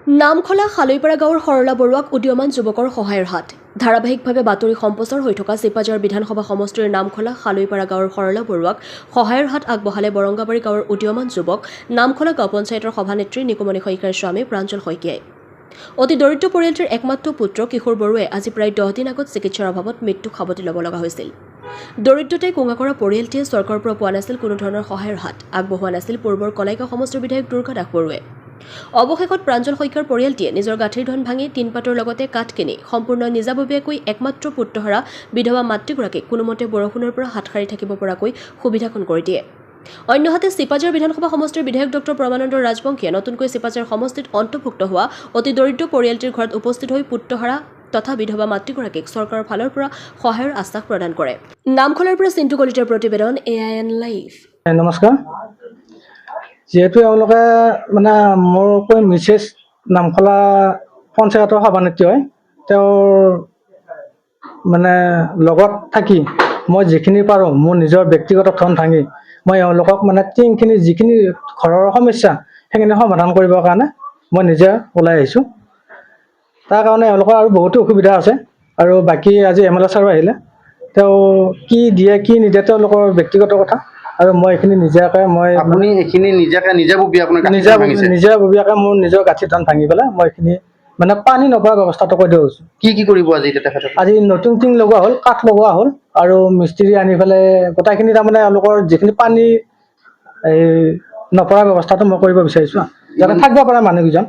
নামখলা খালৈপাৰা গাঁৱৰ সৰলা বৰুৱাক উদীয়মান যুৱকৰ সহায়ৰ হাত ধাৰাবাহিকভাৱে বাতৰি সম্প্ৰচাৰ হৈ থকা চিপাঝাৰ বিধানসভা সমষ্টিৰ নামখলা খালৈপাৰা গাঁৱৰ সৰলা বৰুৱাক সহায়ৰ হাত আগবঢ়ালে বৰংগাবাৰী গাঁৱৰ উদীয়মান যুৱক নামখলা গাঁও পঞ্চায়তৰ সভানেত্ৰী নিকুমণি শইকীয়াৰ স্বামী প্ৰাঞ্জল শইকীয়াই। অতি দৰিদ্ৰ পৰিয়ালটিৰ একমাত্ৰ পুত্ৰ কিশোৰ বৰুৱাই আজি প্ৰায় 10 দিন আগত চিকিৎসাৰ অভাৱত মৃত্যুক সাৱটি ল'ব লগা হৈছিল। দৰিদ্ৰতাই কোঙা কৰা পৰিয়ালটিয়ে চৰকাৰৰ পৰা পোৱা নাছিল কোনো ধৰণৰ সহায়ৰ হাত আগবঢ়োৱা নাছিল পূৰ্বৰ কলাইগাঁও সমষ্টিৰ বিধায়ক দুৰ্গা দাস বৰুৱাই। অৱশেষত প্ৰাঞ্জল শইকীয়াৰ পৰিয়ালটিয়ে নিজৰ গাঁঠিৰ ধন ভাঙি টিনপাতৰ লগতে কাঠ কিনি সম্পূৰ্ণ নিজাববীয়াকৈ একমাত্ৰ পুত্ৰহাৰা বিধৱা মাতৃগৰাকীক কোনোমতে বৰষুণৰ পৰা হাত সাৰি থাকিব পৰাকৈ সুবিধাকণ কৰি দিয়ে। অন্যহাতে চিপাঝাৰ বিধানসভা সমষ্টিৰ বিধায়ক ডক্টৰ প্ৰমানন্দ ৰাজবংশীয়ে নতুনকৈ চিপাঝাৰ সমষ্টিত অন্তৰ্ভুক্ত হোৱা অতি দৰিদ্ৰ পৰিয়ালটিৰ ঘৰত উপস্থিত হৈ পুত্ৰহাৰা তথা বিধৱা মাতৃগৰাকীক চৰকাৰৰ ফালৰ পৰা সহায়ৰ আশ্বাস প্ৰদান কৰে। নামখলাৰ পৰা চিন্তু কলিতাৰ প্ৰতিবেদন AIN লাইভ। নমস্কাৰ। যেহেতু এওঁলোকে মানে মোৰকৈ মিছেছ নামখলা পঞ্চায়তৰ সভানেত্ৰী হয়, তেওঁৰ মানে লগত থাকি মই যিখিনি পাৰোঁ মোৰ নিজৰ ব্যক্তিগত ধন ভাঙি মই এওঁলোকক মানে টিংখিনি যিখিনি ঘৰৰ সমস্যা সেইখিনি সমাধান কৰিবৰ কাৰণে মই নিজে ওলাই আহিছোঁ। তাৰ কাৰণে এওঁলোকৰ আৰু বহুতো অসুবিধা আছে আৰু বাকী আজি MLA ছাৰো আহিলে, তেওঁ কি দিয়ে কি নিদিয়ে তেওঁলোকৰ ব্যক্তিগত কথা আৰু মই এইখিনি নিজাকৈ আপুনি এইখিনি নিজাববীয়াকৈ মোৰ নিজৰ গাঁঠিৰ ধন ভাঙি পেলাই মই এইখিনি মানে পানী নপৰা ব্যৱস্থাটো কৰি দিছোঁ। কি কৰিব আজি তেখেতক? আজি নতুন টিং লগোৱা হ'ল, কাঠ লগোৱা হ'ল আৰু মিস্ত্ৰী আনি পেলাই গোটেইখিনি তাৰমানে এওঁলোকৰ যিখিনি পানী এই নপৰা ব্যৱস্থাটো মই কৰিব বিচাৰিছোঁ, যাতে থাকিব পাৰে মানুহকেইজন।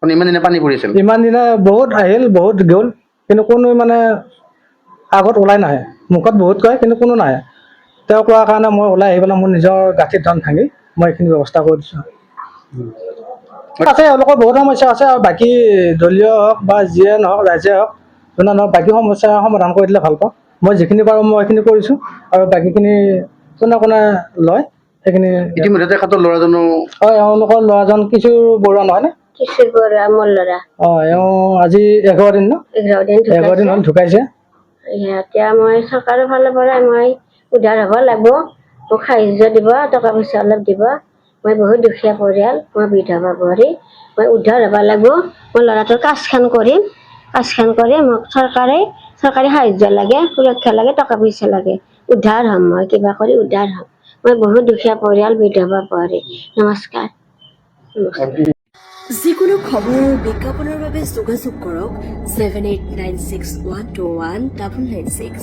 ইমান দিনে পানী পৰিছিল? ইমান দিনে বহুত আহিল বহুত গ'ল, কিন্তু কোনো মানে আগত ওলাই নাহে, মুখত বহুত কয় কিন্তু কোনো নাহে। তেওঁ কোৱাৰ কাৰণে মই ওলাই আহি পেলাই মোৰ নিজৰ গাঁঠিৰ ধন ভাঙি মই এইখিনি ব্যৱস্থা কৰি দিছোঁ। আছে এওঁলোকৰ বহুত সমস্যা আছে আৰু বাকী দলীয় হওক বা যিয়ে নহওক ৰাইজে হওক যোনে নহওক বাকী সমস্যা সমাধান কৰি দিলে ভাল পাওঁ। মই যিখিনি পাৰোঁ মই এইখিনি কৰিছোঁ আৰু বাকীখিনি কোনে কোনে লয় সেইখিনি ইতিমধ্যে তেখেতৰ ল'ৰাজনো হয়, এওঁলোকৰ ল'ৰাজন কিশোৰ বৰুৱা নহয়নে? কিশোৰ বৰুৱা মোৰ ল'ৰা। এওঁ আজি 11 দিন ন? 11 দিন হ'ল ঢুকাইছে। এতিয়া মই চৰকাৰৰ ফালৰ পৰা মই উদ্ধাৰ হ'ব লাগিব, মোক সাহায্য দিব, টকা পইচা অলপ দিব। মই বহুত দুখীয়া পৰিয়াল, মই বিধৱা বোৱাৰী, মই উদ্ধাৰ হ'ব লাগিব। মই ল'ৰাটোৰ কাজখন কৰিম, কাজখন কৰি মোক চৰকাৰী সাহায্য লাগে, সুৰক্ষা লাগে, টকা পইচা লাগে। উদ্ধাৰ হ'ম, মই কিবা কৰি উদ্ধাৰ হ'ম। মই বহুত দুখীয়া পৰিয়াল, বিধৱা বোৱাৰী। নমস্কাৰ। যিকোনো খবৰ আৰু বিজ্ঞাপনৰ বাবে যোগাযোগ কৰক 7896121996।